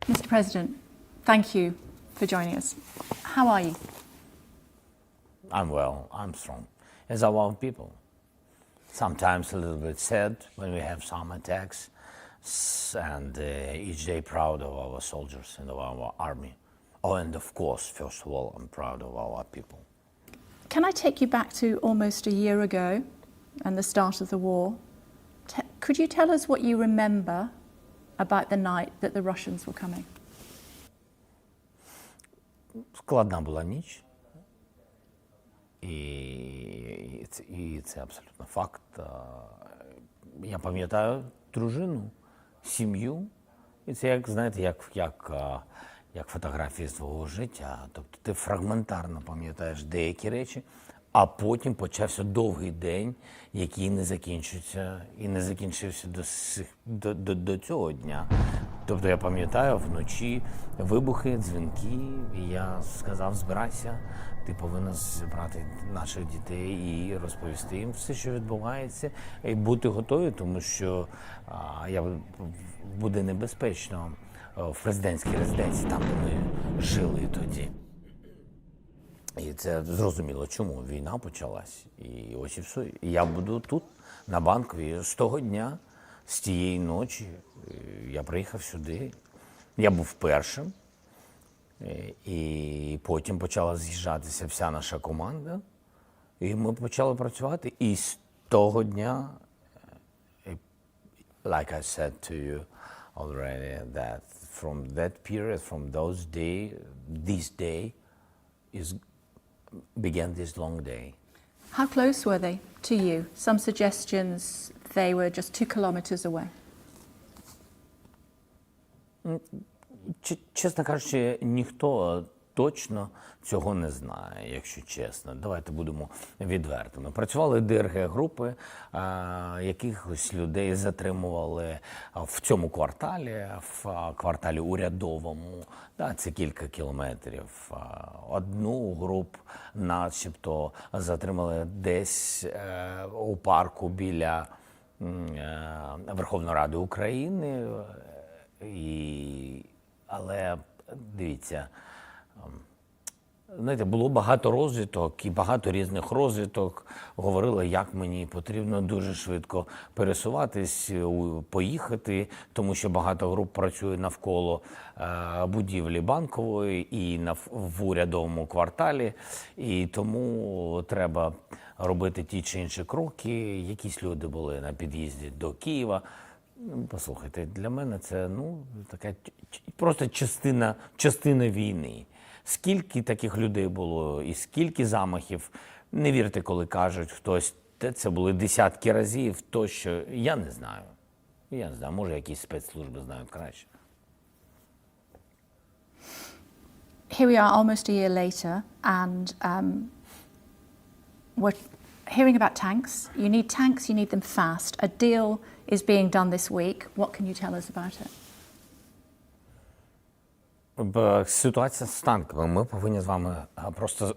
Mr. President, thank you for joining us. How are you? I'm well, I'm strong, as are our people. Sometimes a little bit sad when we have some attacks, and each day proud of our soldiers and of our army. Oh, and of course, first of all, I'm proud of our people. Can I take you back to almost a year ago and the start of the war? Could you tell us what you remember about the night that the Russians were coming? Складна була ніч, і це абсолютно факт. Я пам'ятаю дружину, сім'ю, і це, як, знаєте, як фотографії з твого життя. Тобто ти фрагментарно пам'ятаєш деякі речі, а потім почався довгий день, який не закінчився і не закінчився до цього дня. Тобто я пам'ятаю вночі вибухи, дзвінки, і я сказав: збирайся, ти повинна зібрати наших дітей і розповісти їм все, що відбувається, і бути готові, тому що буде небезпечно в президентській резиденції, там, де ми жили тоді. І це зрозуміло, чому війна почалась. І ось і все. І я буду тут, на Банковій, з того дня, з тієї ночі. Я приїхав сюди. Я був першим. І потім почала з'їжджатися вся наша команда. І ми почали працювати. І з того дня, like I said to you already, that from that period, from those day, this day began this long day. How close were they to you? Some suggestions they were just 2 kilometers away. Чесно кажучи, ніхто точно цього не знає, якщо чесно. Давайте будемо відвертими. Працювали ДРГ-групи, якихось людей затримували в цьому кварталі, в кварталі урядовому. Це кілька кілометрів. Одну групу начебто затримали десь у парку біля Верховної Ради України. Але, дивіться, знаєте, було багато розвиток і багато різних розвиток. Говорили, як мені потрібно дуже швидко пересуватись, поїхати, тому що багато груп працює навколо будівлі Банкової і в урядовому кварталі. І тому треба робити ті чи інші кроки. Якісь люди були на під'їзді до Києва. Послухайте, для мене це така просто частина війни. Скільки таких людей було і скільки замахів, не вірте, коли кажуть хтось, це були десятки разів, тощо, я не знаю. Я не знаю, може якісь спецслужби знають краще. Here we are almost a year later and we're hearing about tanks. You need tanks, you need them fast. A deal is being done this week. What can you tell us about it? Ситуація з танками. Ми повинні з вами просто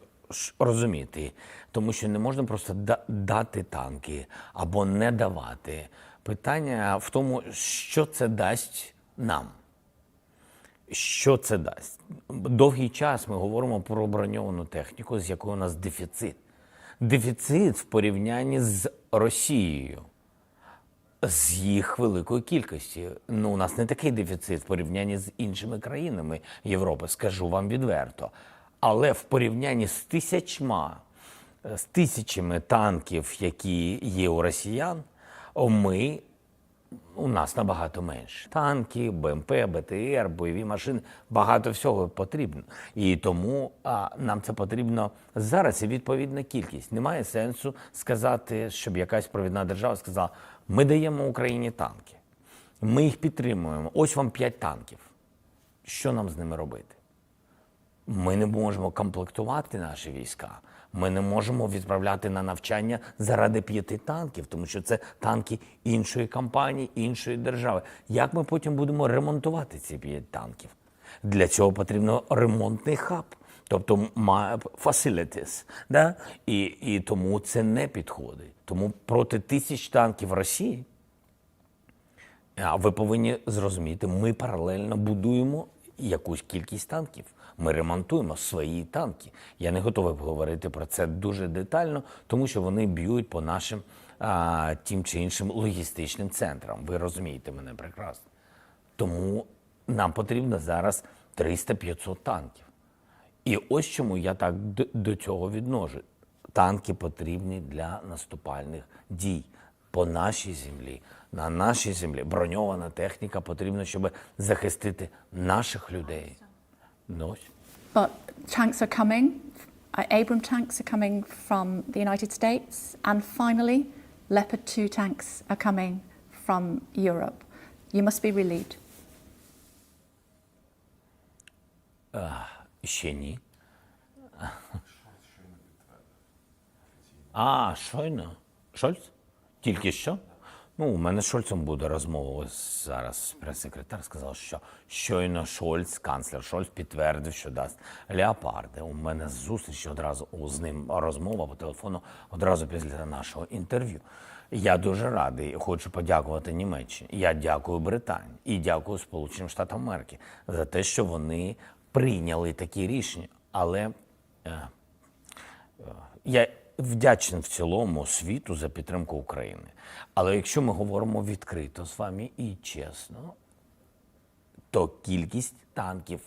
розуміти, тому що не можна просто дати танки або не давати. Питання в тому, що це дасть нам. Що це дасть? Довгий час ми говоримо про броньовану техніку, з якою у нас дефіцит. Дефіцит в порівнянні з Росією, з їх великою кількістю. У нас не такий дефіцит в порівнянні з іншими країнами Європи, скажу вам відверто. Але в порівнянні з тисячами танків, які є у росіян, у нас набагато менше. Танки, БМП, БТР, бойові машини, багато всього потрібно. І тому нам це потрібно зараз і відповідна кількість. Немає сенсу сказати, щоб якась провідна держава сказала: ми даємо Україні танки, ми їх підтримуємо, ось вам 5 танків. Що нам з ними робити? Ми не можемо комплектувати наші війська. Ми не можемо відправляти на навчання заради 5 танків, тому що це танки іншої компанії, іншої держави. Як ми потім будемо ремонтувати ці 5 танків? Для цього потрібно ремонтний хаб, тобто facilities. Да? І тому це не підходить. Тому проти 1000 танків Росії, ви повинні зрозуміти, ми паралельно будуємо якусь кількість танків. Ми ремонтуємо свої танки. Я не готовий говорити про це дуже детально, тому що вони б'ють по нашим тим чи іншим логістичним центрам. Ви розумієте мене прекрасно. Тому нам потрібно зараз 300-500 танків. І ось чому я так до цього відношу. Танки потрібні для наступальних дій по нашій землі, на нашій землі. Броньована техніка потрібна, щоб захистити наших людей. Ну, ось. But tanks are coming. Abrams tanks are coming from the United States. And finally, Leopard 2 tanks are coming from Europe. You must be relieved. Ще ні. Щойно. Шольц? Тільки що? Ну, у мене з Шольцем буде розмова. Ось зараз прес-секретар сказав, що щойно Шольц, канцлер Шольц, підтвердив, що дасть леопарди. У мене зустріч одразу з ним розмова по телефону одразу після нашого інтерв'ю. Я дуже радий, хочу подякувати Німеччині. Я дякую Британії і дякую Сполученим Штатам Америки за те, що вони прийняли такі рішення. Але я вдячний в цілому світу за підтримку України. Але якщо ми говоримо відкрито з вами і чесно, то кількість танків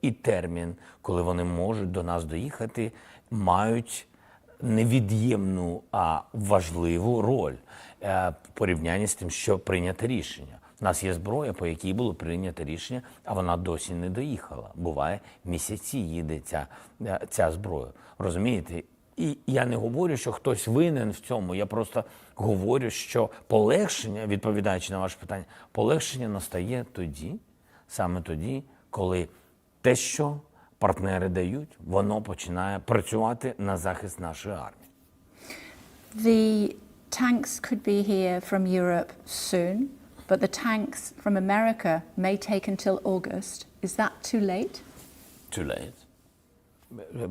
і термін, коли вони можуть до нас доїхати, мають невід'ємну, а важливу роль в порівнянні з тим, що прийняте рішення. У нас є зброя, по якій було прийнято рішення, а вона досі не доїхала. Буває, місяці їде ця зброя. Розумієте? І я не говорю, що хтось винен в цьому. Я просто говорю, що полегшення, відповідаючи на ваше питання, полегшення настає тоді, саме тоді, коли те, що партнери дають, воно починає працювати на захист нашої армії. The tanks could be here from Europe soon, but the tanks from America may take until August. Is that too late? Too late.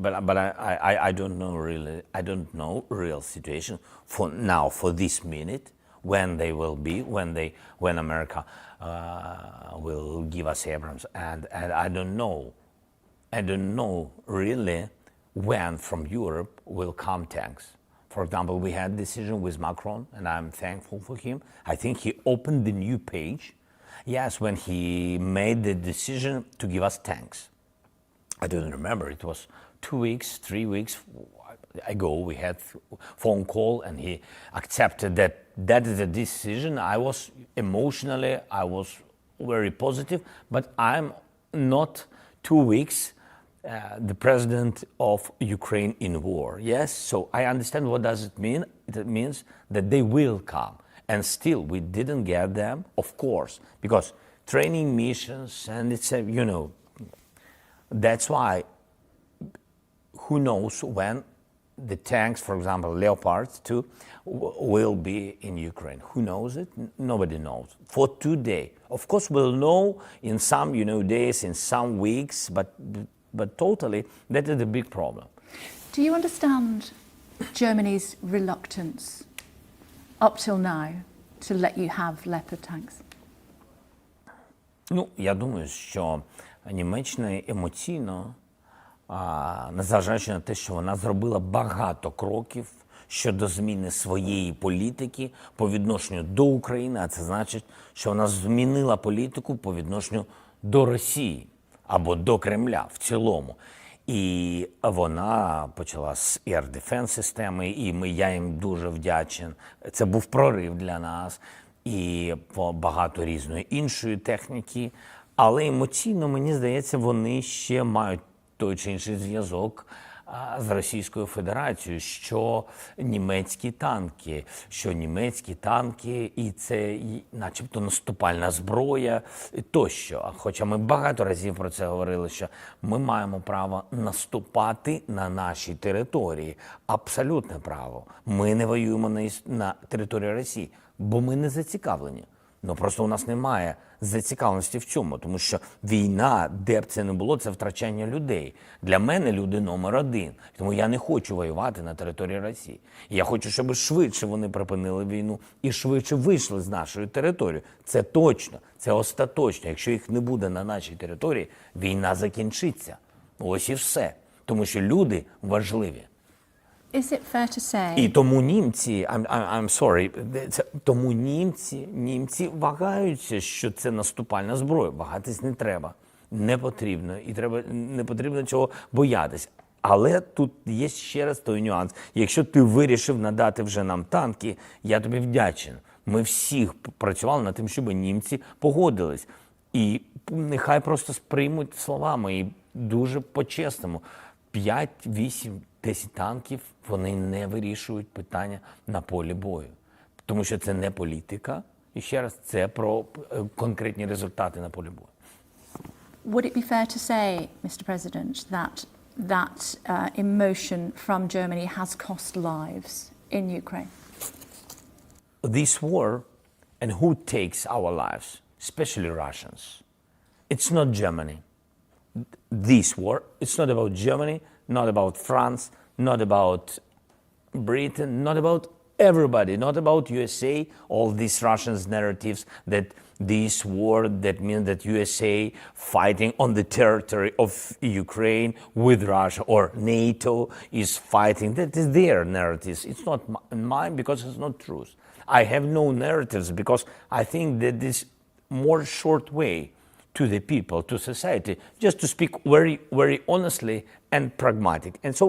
But I don't know really. I don't know real situation for now, for this minute, when they will be, when America will give us Abrams, and I don't know. I don't know really when from Europe will come tanks. For example, we had a decision with Macron, and I'm thankful for him. I think he opened the new page. Yes, when he made the decision to give us tanks. I don't remember, it was 2 weeks, 3 weeks ago, we had phone call and he accepted that is a decision. I was emotionally, I was very positive, but I'm not 2 weeks the president of Ukraine in war. Yes, so I understand what does it mean. It means that they will come. And still, we didn't get them, of course, because training missions and it's a, you know, that's why, who knows when the tanks, for example, Leopard 2, will be in Ukraine. Who knows it? Nobody knows. For today. Of course, we'll know in some, days, in some weeks, but totally, that is the big problem. Do you understand Germany's reluctance up till now to let you have Leopard tanks? Ну, я думаю, що Німеччина емоційно, незважаючи на те, що вона зробила багато кроків щодо зміни своєї політики по відношенню до України, а це значить, що вона змінила політику по відношенню до Росії або до Кремля в цілому. І вона почала з Air Defense системи, і я їм дуже вдячен. Це був прорив для нас. І багато різної іншої техніки. Але емоційно, мені здається, вони ще мають той чи інший зв'язок з Російською Федерацією, що німецькі танки, і це начебто наступальна зброя тощо. Хоча ми багато разів про це говорили, що ми маємо право наступати на нашій території. Абсолютне право. Ми не воюємо на території Росії, бо ми не зацікавлені. Ну просто у нас немає зацікавленості в цьому, тому що війна, де б це не було, це втрачання людей. Для мене люди номер один. Тому я не хочу воювати на території Росії. Я хочу, щоб швидше вони припинили війну і швидше вийшли з нашої території. Це точно, це остаточно. Якщо їх не буде на нашій території, війна закінчиться. Ось і все. Тому що люди важливі. Is it fair to say? І тому німці, I'm sorry, тому німці вагаються, що це наступальна зброя. Вагатись не треба, не потрібно, і не потрібно цього боятися. Але тут є ще раз той нюанс. Якщо ти вирішив надати вже нам танки, я тобі вдячен. Ми всіх працювали над тим, щоб німці погодились. І нехай просто сприймуть словами і дуже по-чесному. 5, 8, 10 танків, вони не вирішують питання на полі бою. Тому що це не політика, і ще раз, це про конкретні результати на полі бою. Would it be fair to say, Mr. President, that emotion from Germany has cost lives in Ukraine? This war, and who takes our lives, especially Russians, it's not Germany. This war, it's not about Germany, not about France, not about Britain, not about everybody, not about USA, all these Russians' narratives that this war, that means that USA fighting on the territory of Ukraine with Russia, or NATO is fighting. That is their narratives. It's not mine because it's not truth. I have no narratives because I think that this more short way to the people, to society, just to speak very, very honestly and pragmatic. And so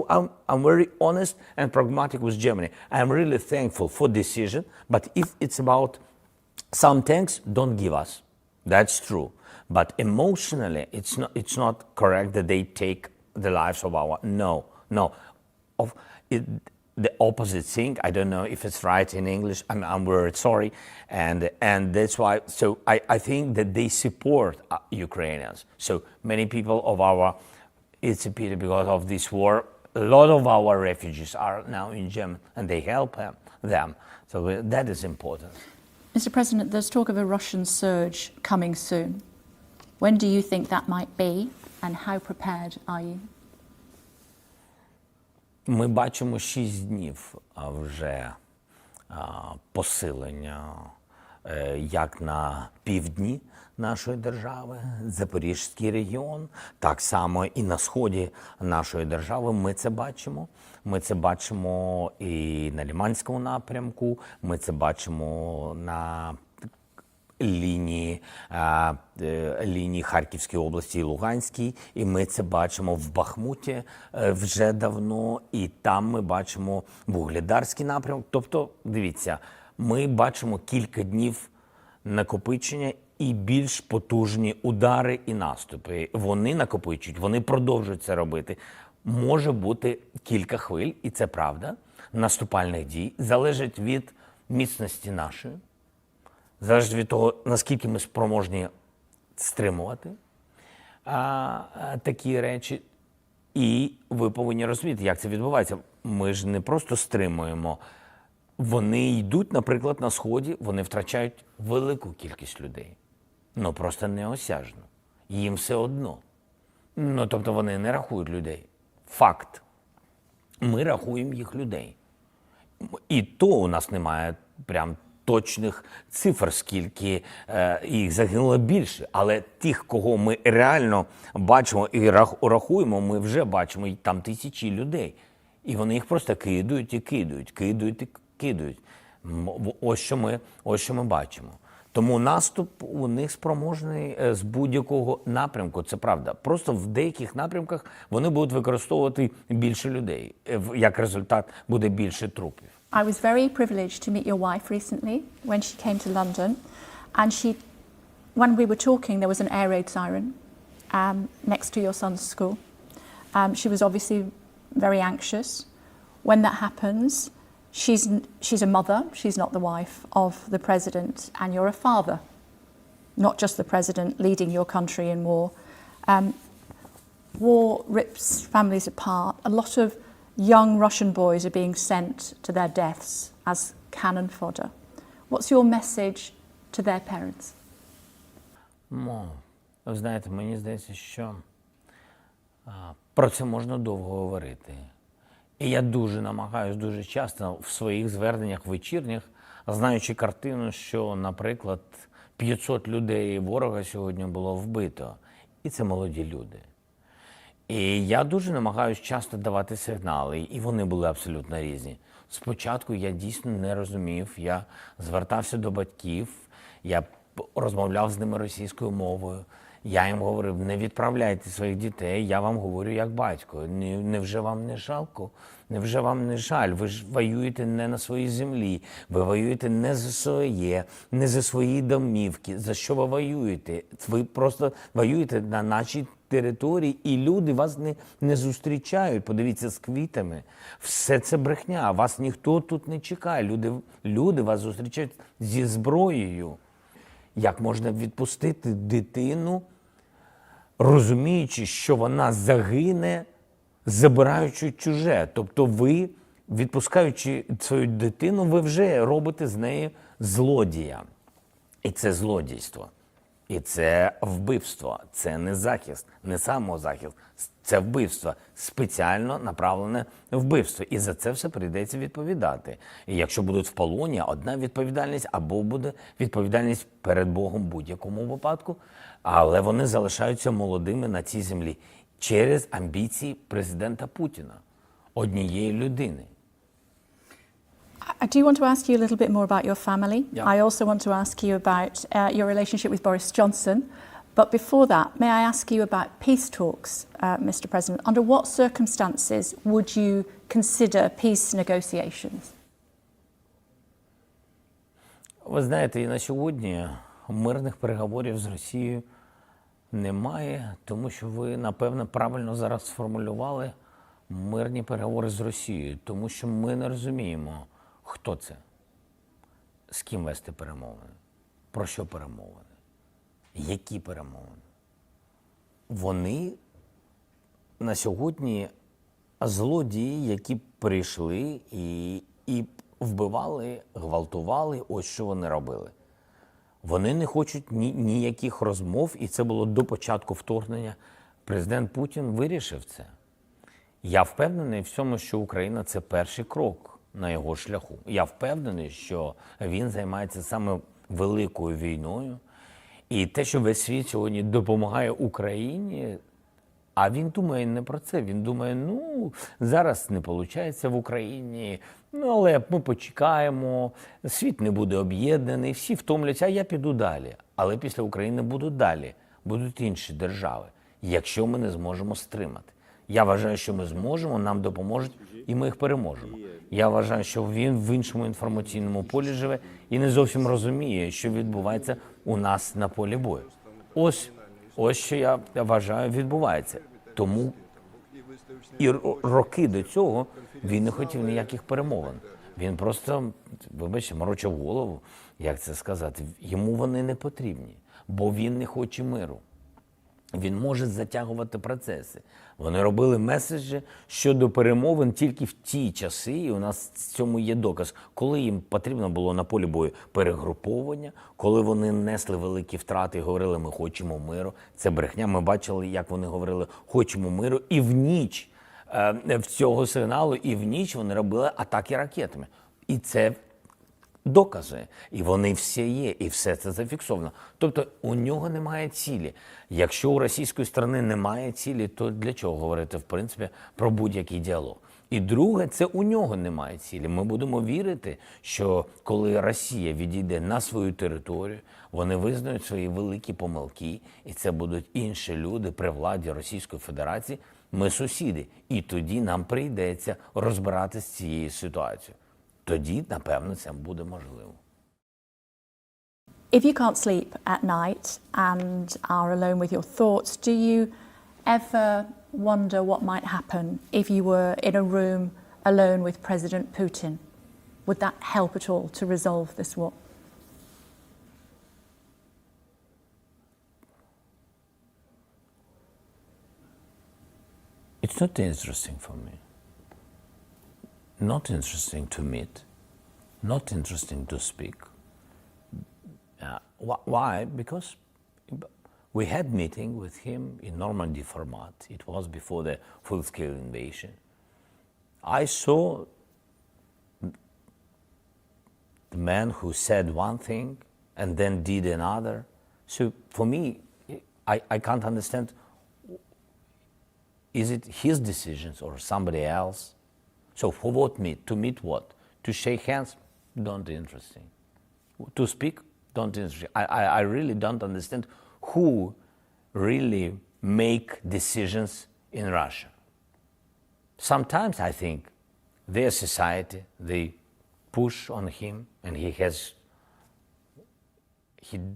I'm very honest and pragmatic with Germany. I'm really thankful for decision, but if it's about some tanks, don't give us. That's true. But emotionally, it's not correct that they take the lives of our, no. The opposite thing, I don't know if it's right in English, I'm very sorry, and that's why, so I think that they support Ukrainians. So many people of our, it's a pity because of this war, a lot of our refugees are now in Germany, and they help them, so that is important. Mr. President, there's talk of a Russian surge coming soon. When do you think that might be, and how prepared are you? Ми бачимо 6 днів вже посилення як на півдні нашої держави, Запорізький регіон, так само і на сході нашої держави. Ми це бачимо. Ми це бачимо і на Лиманському напрямку, ми це бачимо на лінії Харківської області і Луганській, і ми це бачимо в Бахмуті вже давно, і там ми бачимо Вугледарський напрямок. Тобто, дивіться, ми бачимо кілька днів накопичення і більш потужні удари і наступи. Вони накопичують, вони продовжують це робити. Може бути кілька хвиль, і це правда, наступальних дій, залежить від міцності нашої, залежить від того, наскільки ми спроможні стримувати такі речі. І ви повинні розуміти, як це відбувається. Ми ж не просто стримуємо. Вони йдуть, наприклад, на Сході, вони втрачають велику кількість людей. Ну, просто неосяжно. Їм все одно. Ну, тобто вони не рахують людей. Факт. Ми рахуємо їх людей. І то у нас немає прям точних цифр, скільки їх загинуло більше. Але тих, кого ми реально бачимо і рахуємо, ми вже бачимо, і там тисячі людей. І вони їх просто кидають і кидають, кидають і кидають. Ось що ми бачимо. Тому наступ у них спроможний з будь-якого напрямку, це правда. Просто в деяких напрямках вони будуть використовувати більше людей. Як результат буде більше трупів. I was very privileged to meet your wife recently when she came to London, and when we were talking, there was an air raid siren next to your son's school. She was obviously very anxious. When that happens, she's a mother, she's not the wife of the president, and you're a father, not just the president leading your country in war. War rips families apart. A lot of young Russian boys are being sent to their deaths as cannon fodder. What's your message to their parents? Ну, ви знаєте, мені здається, що про це можна довго говорити. І я дуже намагаюся, дуже часто в своїх зверненнях вечірніх, знаючи картину, що, наприклад, 500 людей ворога сьогодні було вбито. І це молоді люди. І я дуже намагаюся часто давати сигнали, і вони були абсолютно різні. Спочатку я дійсно не розумів, я звертався до батьків, я розмовляв з ними російською мовою. Я їм говорив, не відправляйте своїх дітей, я вам говорю як батько. Невже вам не жалко? Невже вам не жаль? Ви ж воюєте не на своїй землі, ви воюєте не за своє, не за свої домівки. За що ви воюєте? Ви просто воюєте на нашій території, і люди вас не зустрічають. Подивіться, з квітами. Все це брехня, вас ніхто тут не чекає. Люди вас зустрічають зі зброєю. Як можна відпустити дитину, розуміючи, що вона загине, забираючи чуже? Тобто ви, відпускаючи свою дитину, ви вже робите з неї злодія. І це злодійство. І це вбивство. Це не захист, не самозахист. Це вбивство. Спеціально направлене вбивство. І за це все прийдеться відповідати. І якщо будуть в полоні, одна відповідальність, або буде відповідальність перед Богом в будь-якому випадку. Але вони залишаються молодими на цій землі через амбіції президента Путіна. Однієї людини. I do want to ask you a little bit more about your family. Yeah. I also want to ask you about your relationship with Boris Johnson. But before that, may I ask you about peace talks, Mr. President? Under what circumstances would you consider peace negotiations? Ви знаєте, і на сьогодні мирних переговорів з Росією немає, тому що ви, напевно, правильно зараз сформулювали мирні переговори з Росією, тому що ми не розуміємо, хто це, з ким вести перемовини, про що перемовини, які перемовини. Вони на сьогодні злодії, які прийшли і вбивали, гвалтували, ось що вони робили. Вони не хочуть ніяких розмов, і це було до початку вторгнення. Президент Путін вирішив це. Я впевнений в цьому, що Україна – це перший крок на його шляху. Я впевнений, що він займається саме великою війною. І те, що весь світ сьогодні допомагає Україні, а він думає не про це. Він думає, зараз не виходить в Україні, але ми почекаємо, світ не буде об'єднаний, всі втомляться, а я піду далі. Але після України будуть далі, будуть інші держави, якщо ми не зможемо стримати. Я вважаю, що ми зможемо, нам допоможуть, і ми їх переможемо. Я вважаю, що він в іншому інформаційному полі живе і не зовсім розуміє, що відбувається у нас на полі бою. Ось що я вважаю відбувається. Тому і роки до цього він не хотів ніяких перемовин. Він просто, вибачте, морочив голову, як це сказати. Йому вони не потрібні, бо він не хоче миру. Він може затягувати процеси. Вони робили меседжі щодо перемовин тільки в ті часи, і у нас в цьому є доказ, коли їм потрібно було на полі бою перегруповання, коли вони несли великі втрати і говорили, ми хочемо миру. Це брехня. Ми бачили, як вони говорили, хочемо миру. І в ніч в цього сигналу, і в ніч вони робили атаки ракетами. І це докази. І вони всі є, і все це зафіксовано. Тобто у нього немає цілі. Якщо у російської сторони немає цілі, то для чого говорити, в принципі, про будь-який діалог? І друге, це у нього немає цілі. Ми будемо вірити, що коли Росія відійде на свою територію, вони визнають свої великі помилки, і це будуть інші люди при владі Російської Федерації. Ми сусіди. І тоді нам прийдеться розбиратися з цією ситуацією. Тоді, напевно, це буде можливо. If you can't sleep at night and are alone with your thoughts, do you ever wonder what might happen if you were in a room alone with President Putin? Would that help at all to resolve this war? It's not interesting for me. Not interesting to meet. Not interesting to speak. Why? Because we had meeting with him in Normandy format. It was before the full-scale invasion. I saw the man who said one thing and then did another. So for me, I can't understand, is it his decisions or somebody else? So for what meet? To meet what? To shake hands? Don't interesting. To speak? Don't interesting. I really don't understand who really make decisions in Russia. Sometimes I think their society, they push on him and he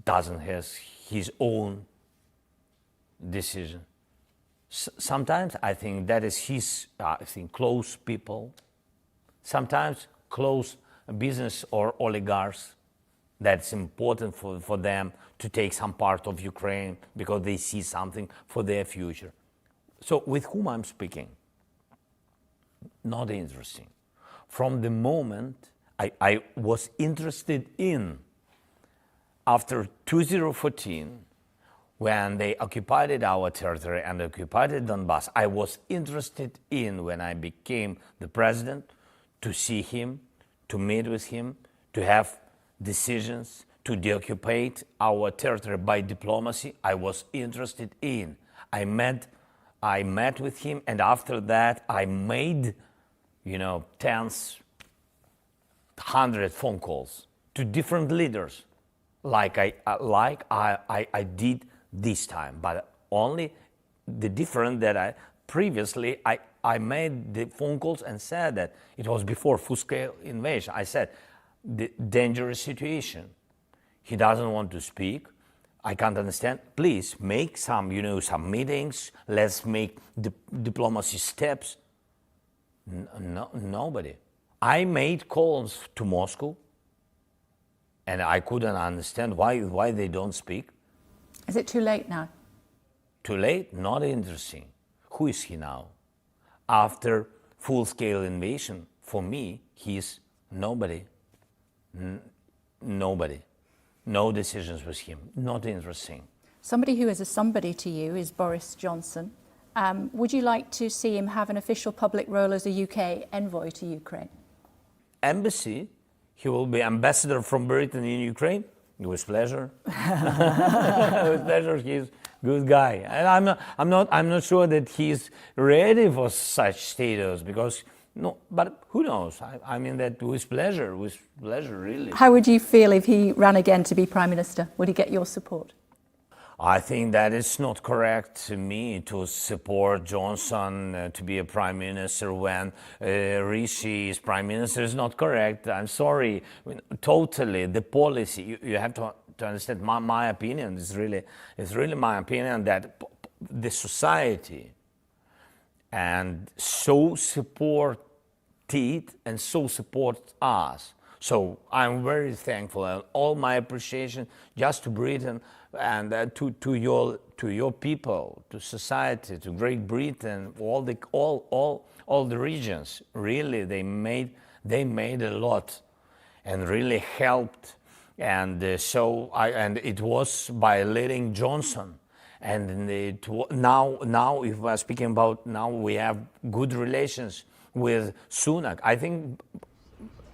doesn't have his own decision. Sometimes I think that is his, close people. Sometimes close business or oligarchs. That's important for them to take some part of Ukraine because they see something for their future. So with whom I'm speaking? Not interesting. From the moment I was interested in, after 2014, when they occupied our territory and occupied Donbass, I was interested in, when I became the president, to see him, to meet with him, to have decisions, to deoccupy our territory by diplomacy. I was interested in. I met with him, and after that I made, tens, 100 phone calls to different leaders, like I did this time. But only the difference that previously I made the phone calls and said that it was before full-scale invasion. I said, the dangerous situation. He doesn't want to speak. I can't understand. Please make some meetings. Let's make diplomacy steps. Nobody. I made calls to Moscow, and I couldn't understand why they don't speak. Is it too late now? Too late? Not interesting. Who is he now? After full-scale invasion, for me, he's nobody. Nobody. No decisions with him. Not interesting. Somebody who is a somebody to you is Boris Johnson. Would you like to see him have an official public role as a UK envoy to Ukraine? Embassy. He will be ambassador from Britain in Ukraine. With pleasure. With pleasure. He's a good guy, and I'm not sure that he's ready for such status because. No, but who knows? I mean that with pleasure, really. How would you feel if he ran again to be Prime Minister? Would he get your support? I think that it's not correct to me to support Johnson to be a Prime Minister when Rishi is Prime Minister. Is not correct. I'm sorry. I mean, totally, the policy, you have to understand my opinion. It's really my opinion that the society and so support it and so support us. So I'm very thankful, and all my appreciation just to Britain and to your people, to society, to Great Britain, all the regions. Really, they made a lot, and really helped. And and it was by letting Johnson. And now, if we're speaking about now, we have good relations with Sunak. I think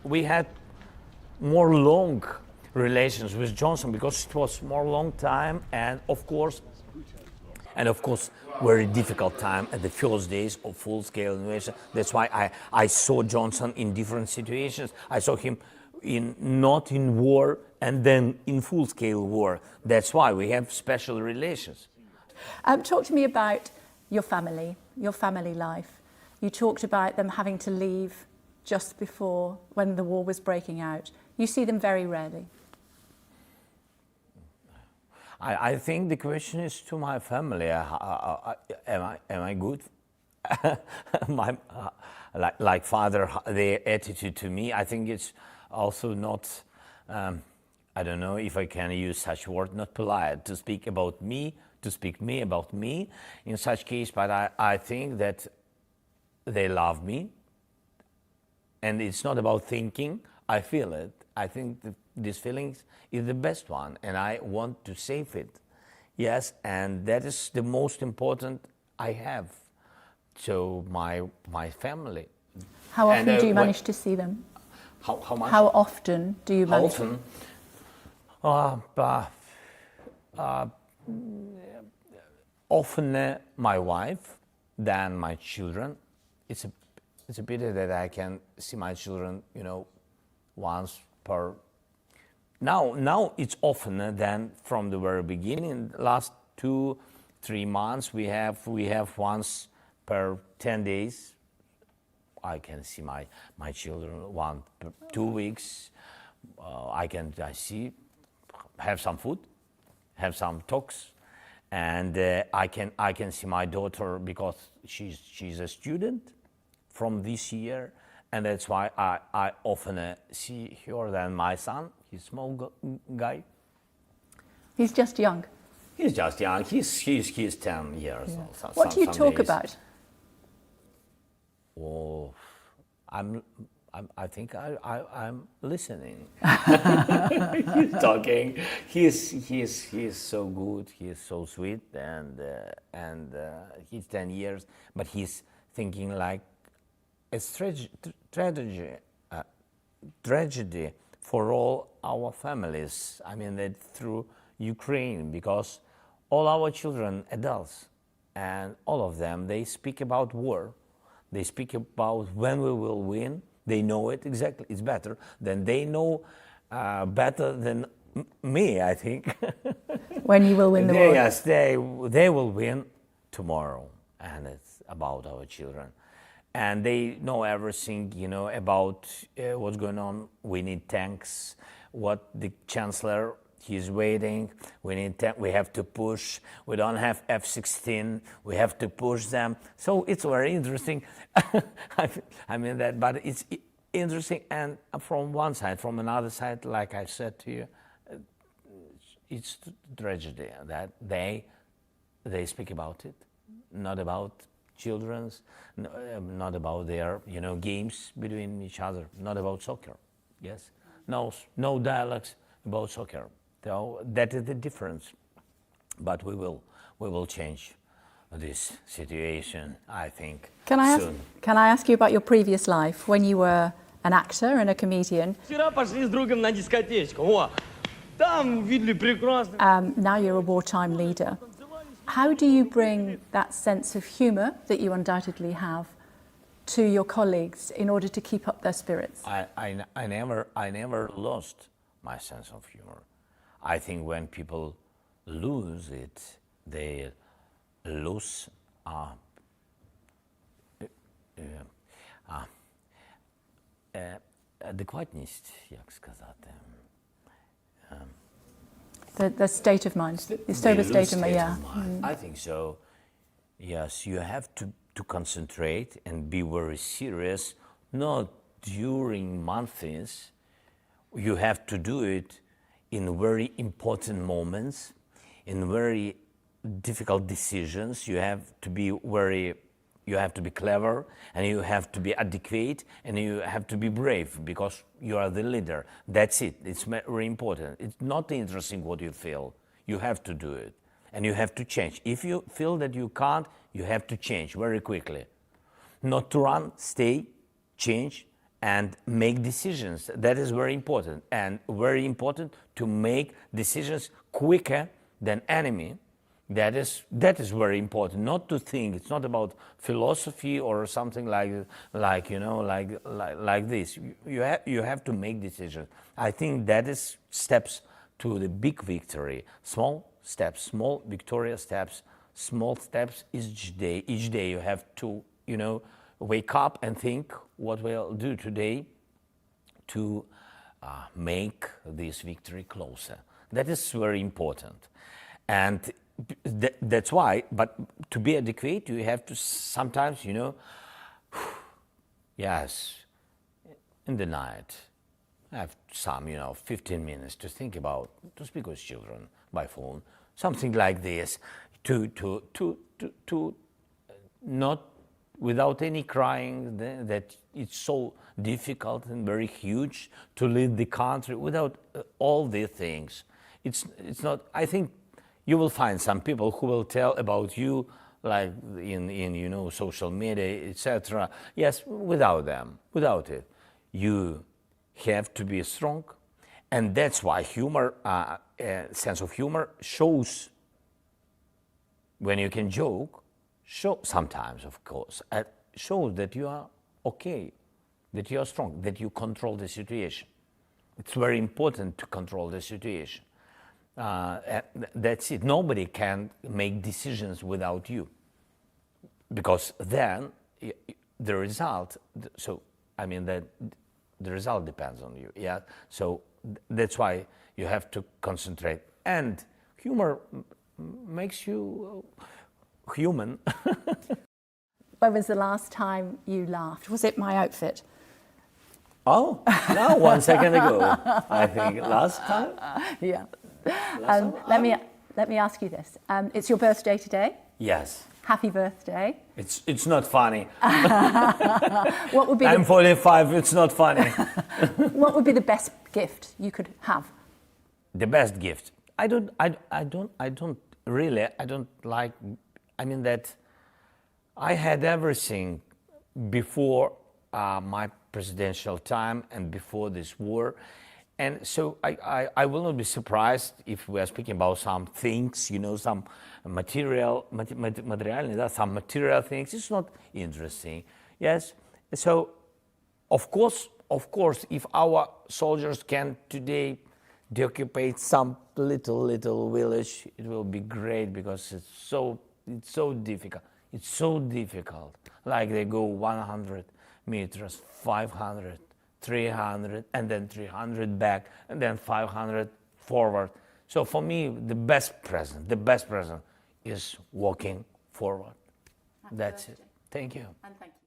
we had more long relations with Johnson because it was more long time, and of course, very difficult time at the first days of full-scale invasion. That's why I saw Johnson in different situations. I saw him not in war and then in full-scale war. That's why we have special relations. Talk to me about your family life. You talked about them having to leave just before when the war was breaking out. You see them very rarely. I think the question is to my family. Am I good? Like father, their attitude to me. I think it's also not. I don't know if I can use such word. Not polite to speak about me. To speak about me in such case. But I think that they love me. And it's not about thinking. I feel it. I think that These feelings is the best one, and I want to save it. Yes, and that is the most important I have. So my family. How often And, do you what- manage to see them? How much? How often do you How manage? often? Oftener my wife than my children. It's a pity that I can see my children, once per. Now it's oftener than from the very beginning. Last 2-3 months we have once per 10 days. I can see my children 1 per 2 weeks. I see, have some food, have some talks, and I can see my daughter because she's a student from this year, and that's why I often see her than my son. He's a small guy. He's just young. He's just young. He's 10 years old. What do you some talk days. about? Oh, I think I'm listening. He's talking. He's so good. He's so sweet, and he's 10 years, but he's thinking like a tragedy for all our families. I mean that through Ukraine, because all our children, adults, and all of them, they speak about war. They speak about when we will win. They know it exactly. It's better than they know, better than me, I think. When you will win the war? Yes, they will win tomorrow, and it's about our children. And they know everything, about what's going on. We need tanks. What the chancellor, he's waiting. We have to push. We don't have F-16. We have to push them. So it's very interesting. I mean that, but it's interesting. And from one side, from another side, like I said to you, it's tragedy that they speak about it, not about children's, not about their games between each other, not about soccer. Yes, no dialogues about soccer. So that is the difference. But we will change this situation, I think. Soon. Can I ask you about your previous life when you were an actor and a comedian? Вчера пошли с другом на дискотечку. О, там видели прекрасно. Now you're a wartime leader. How do you bring that sense of humour that you undoubtedly have to your colleagues in order to keep up their spirits? I never lost my sense of humor. I think when people lose it, they lose адекватність, як сказати. The state of mind, the sober state of mind, yeah. I think so. Yes, you have to concentrate and be very serious, not during months. You have to do it in very important moments, in very difficult decisions. You have to be clever, and you have to be adequate, and you have to be brave, because you are the leader. That's it. It's very important. It's not interesting what you feel. You have to do it, and you have to change. If you feel that you can't, you have to change very quickly. Not to run, stay, change, and make decisions. That is very important, and very important to make decisions quicker than enemy. That is very important. Not to think. It's not about philosophy or something like this. You have to make decisions. I think that is steps to the big victory. Small steps, small victorious steps, small steps each day. Each day you have to wake up and think what we'll do today to make this victory closer. That is very important, and that's why. But to be adequate, you have to sometimes, yes, in the night, have some, 15 minutes to think about, to speak with children by phone, something like this, to not without any crying, that it's so difficult and very huge to lead the country without all these things. It's not, I think you will find some people who will tell about you like in you know, social media, etc. Yes, without them, without it. You have to be strong, and that's why humor, sense of humor shows when you can joke, sometimes of course, shows that you are okay, that you are strong, that you control the situation. It's very important to control the situation. That's it. Nobody can make decisions without you, because then the result, so I mean that the result depends on you. Yeah, so that's why you have to concentrate, and humor makes you human. When was the last time you laughed? Was it my outfit? Oh, no, 1 second ago, I think last time. Yeah. Last time? Let me ask you this. It's your birthday today. Yes. Happy birthday. It's not funny. What would be I'm 45. It's not funny. what would be the best gift you could have? The best gift. I don't like. I mean that I had everything before my presidential time and before this war. And so I will not be surprised if we are speaking about some things, you know, some material things. It's not interesting. Yes. So, of course, if our soldiers can today deoccupy some little village, it will be great, because it's so difficult. It's so difficult. Like they go 100 meters, 500. 300, and then 300 back, and then 500 forward. So for me, the best present is walking forward. That's it. Thank you. And thank you.